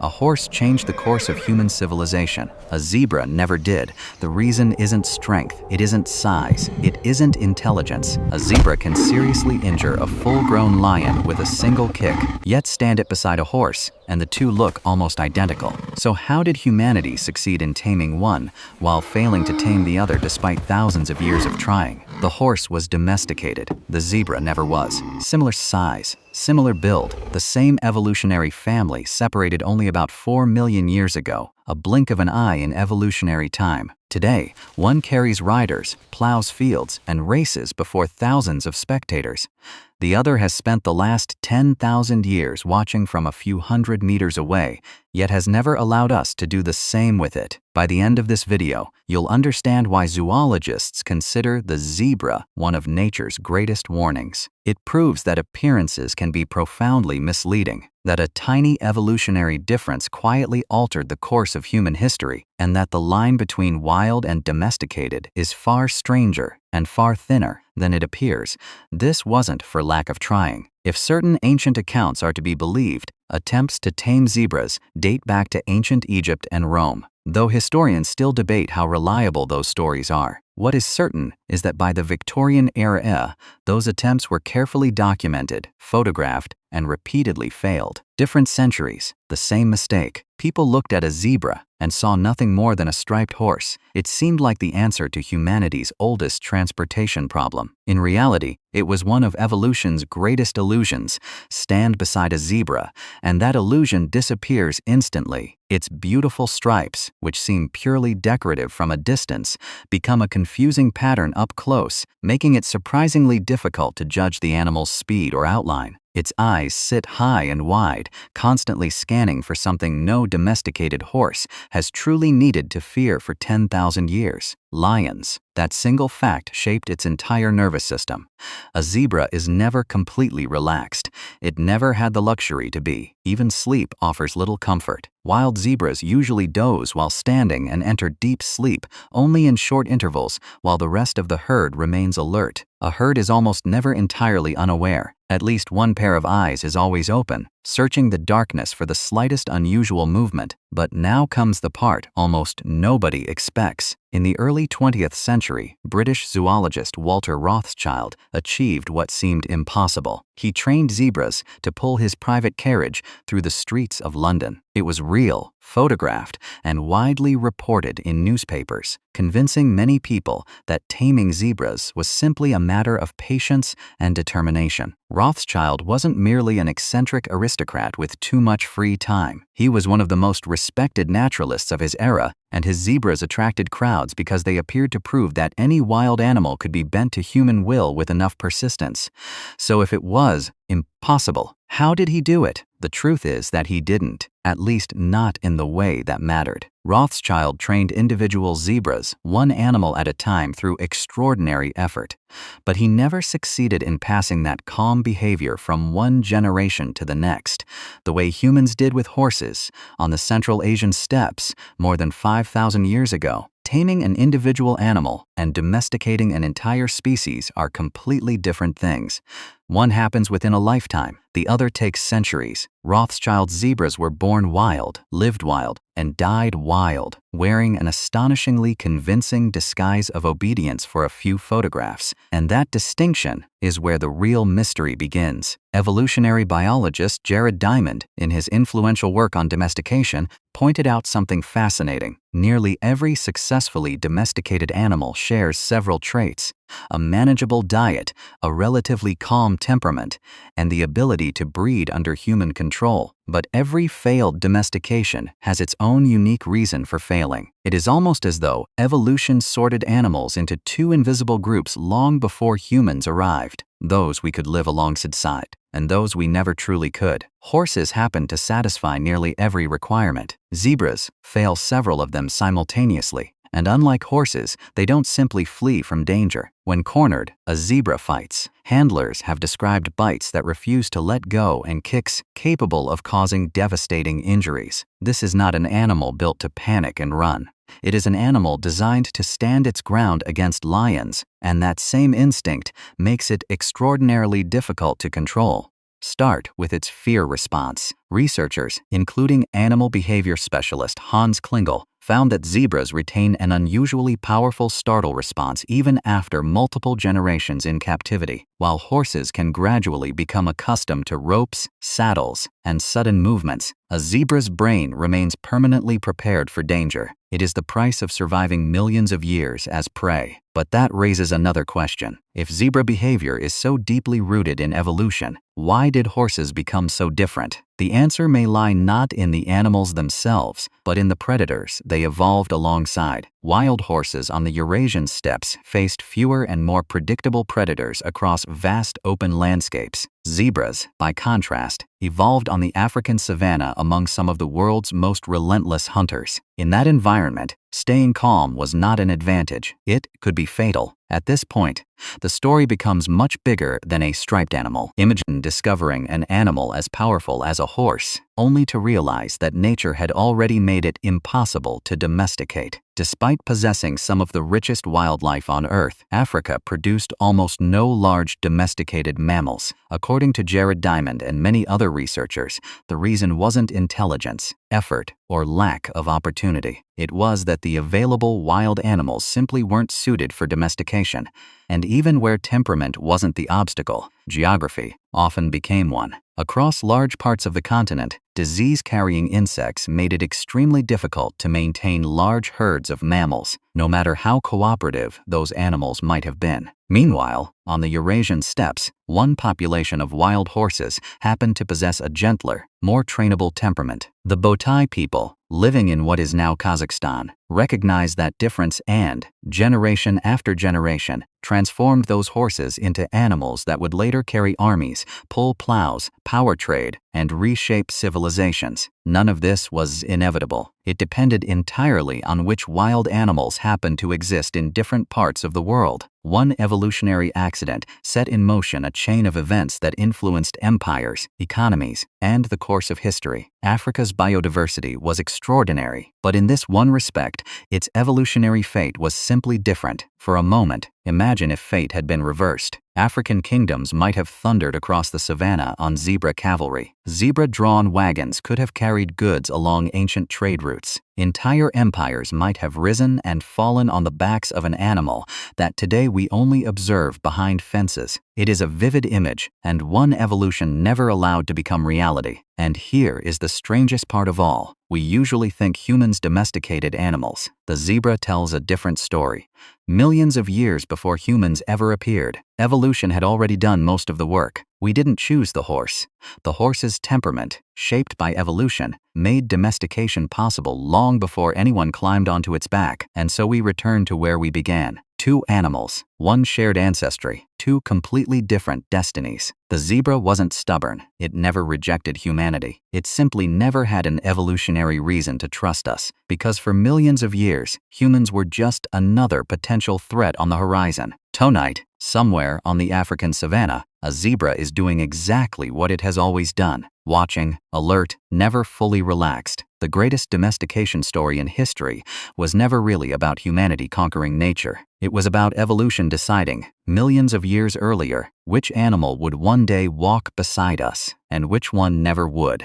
A horse changed the course of human civilization. A zebra never did. The reason isn't strength, it isn't size, it isn't intelligence. A zebra can seriously injure a full-grown lion with a single kick, yet stand it beside a horse, and the two look almost identical. So how did humanity succeed in taming one, while failing to tame the other despite thousands of years of trying? The horse was domesticated. The zebra never was. Similar size, similar build, the same evolutionary family separated only about 4 million years ago, a blink of an eye in evolutionary time. Today, one carries riders, plows fields, and races before thousands of spectators. The other has spent the last 10,000 years watching from a few hundred meters away, yet has never allowed us to do the same with it. By the end of this video, you'll understand why zoologists consider the zebra one of nature's greatest warnings. It proves that appearances can be profoundly misleading, that a tiny evolutionary difference quietly altered the course of human history, and that the line between wild and domesticated is far stranger and far thinner than it appears. This wasn't for lack of trying. If certain ancient accounts are to be believed, attempts to tame zebras date back to ancient Egypt and Rome, though historians still debate how reliable those stories are. What is certain is that by the Victorian era, those attempts were carefully documented, photographed, and repeatedly failed. Different centuries, the same mistake. People looked at a zebra and saw nothing more than a striped horse. It seemed like the answer to humanity's oldest transportation problem. In reality, it was one of evolution's greatest illusions. Stand beside a zebra, and that illusion disappears instantly. Its beautiful stripes, which seem purely decorative from a distance, become a confusing pattern up close, making it surprisingly difficult to judge the animal's speed or outline. Its eyes sit high and wide, constantly scanning for something no domesticated horse has truly needed to fear for 10,000 years. Lions. That single fact shaped its entire nervous system. A zebra is never completely relaxed. It never had the luxury to be. Even sleep offers little comfort. Wild zebras usually doze while standing and enter deep sleep only in short intervals, while the rest of the herd remains alert. A herd is almost never entirely unaware. At least one pair of eyes is always open, searching the darkness for the slightest unusual movement. But now comes the part almost nobody expects. In the early 20th century, British zoologist Walter Rothschild achieved what seemed impossible. He trained zebras to pull his private carriage through the streets of London. It was real, photographed, and widely reported in newspapers, convincing many people that taming zebras was simply a matter of patience and determination. Rothschild wasn't merely an eccentric aristocrat with too much free time. He was one of the most respected naturalists of his era, and his zebras attracted crowds because they appeared to prove that any wild animal could be bent to human will with enough persistence. So if it was impossible, how did he do it? The truth is that he didn't, at least not in the way that mattered. Rothschild trained individual zebras, one animal at a time, through extraordinary effort. But he never succeeded in passing that calm behavior from one generation to the next, the way humans did with horses on the Central Asian steppes more than 5,000 years ago. Taming an individual animal and domesticating an entire species are completely different things. One happens within a lifetime, the other takes centuries. Rothschild's zebras were born wild, lived wild, and died wild, wearing an astonishingly convincing disguise of obedience for a few photographs. And that distinction is where the real mystery begins. Evolutionary biologist Jared Diamond, in his influential work on domestication, pointed out something fascinating. Nearly every successfully domesticated animal shares several traits: a manageable diet, a relatively calm temperament, and the ability to breed under human control. But every failed domestication has its own unique reason for failing. It is almost as though evolution sorted animals into two invisible groups long before humans arrived: those we could live alongside, and those we never truly could. Horses happen to satisfy nearly every requirement. Zebras fail several of them simultaneously. And unlike horses, they don't simply flee from danger. When cornered, a zebra fights. Handlers have described bites that refuse to let go and kicks capable of causing devastating injuries. This is not an animal built to panic and run. It is an animal designed to stand its ground against lions, and that same instinct makes it extraordinarily difficult to control. Start with its fear response. Researchers, including animal behavior specialist Hans Klingel, found that zebras retain an unusually powerful startle response even after multiple generations in captivity, while horses can gradually become accustomed to ropes, saddles, and sudden movements. A zebra's brain remains permanently prepared for danger. It is the price of surviving millions of years as prey. But that raises another question. If zebra behavior is so deeply rooted in evolution, why did horses become so different? The answer may lie not in the animals themselves, but in the predators they evolved alongside. Wild horses on the Eurasian steppes faced fewer and more predictable predators across vast open landscapes. Zebras, by contrast, evolved on the African savanna among some of the world's most relentless hunters. In that environment, staying calm was not an advantage. It could be fatal. At this point, the story becomes much bigger than a striped animal. Imagine discovering an animal as powerful as a horse, only to realize that nature had already made it impossible to domesticate. Despite possessing some of the richest wildlife on Earth, Africa produced almost no large domesticated mammals. According to Jared Diamond and many other researchers, the reason wasn't intelligence, effort, or lack of opportunity. It was that the available wild animals simply weren't suited for domestication, and even where temperament wasn't the obstacle, geography often became one. Across large parts of the continent, disease-carrying insects made it extremely difficult to maintain large herds of mammals, no matter how cooperative those animals might have been. Meanwhile, on the Eurasian steppes, one population of wild horses happened to possess a gentler, more trainable temperament. The Botai people, living in what is now Kazakhstan, recognized that difference and, generation after generation, transformed those horses into animals that would later carry armies, pull plows, power trade, and reshape civilizations. None of this was inevitable. It depended entirely on which wild animals happened to exist in different parts of the world. One evolutionary accident set in motion a chain of events that influenced empires, economies, and the course of history. Africa's biodiversity was extraordinary, but in this one respect, its evolutionary fate was simply different. For a moment, imagine if fate had been reversed. African kingdoms might have thundered across the savannah on zebra cavalry. Zebra-drawn wagons could have carried goods along ancient trade routes. Entire empires might have risen and fallen on the backs of an animal that today we only observe behind fences. It is a vivid image, and one evolution never allowed to become reality. And here is the strangest part of all. We usually think humans domesticated animals. The zebra tells a different story. Millions of years before humans ever appeared, evolution had already done most of the work. We didn't choose the horse. The horse's temperament, shaped by evolution, made domestication possible long before anyone climbed onto its back. And so we return to where we began. Two animals, one shared ancestry, two completely different destinies. The zebra wasn't stubborn. It never rejected humanity. It simply never had an evolutionary reason to trust us, because for millions of years, humans were just another potential threat on the horizon. Tonight, somewhere on the African savanna, a zebra is doing exactly what it has always done. Watching, alert, never fully relaxed. The greatest domestication story in history was never really about humanity conquering nature. It was about evolution deciding, millions of years earlier, which animal would one day walk beside us, and which one never would.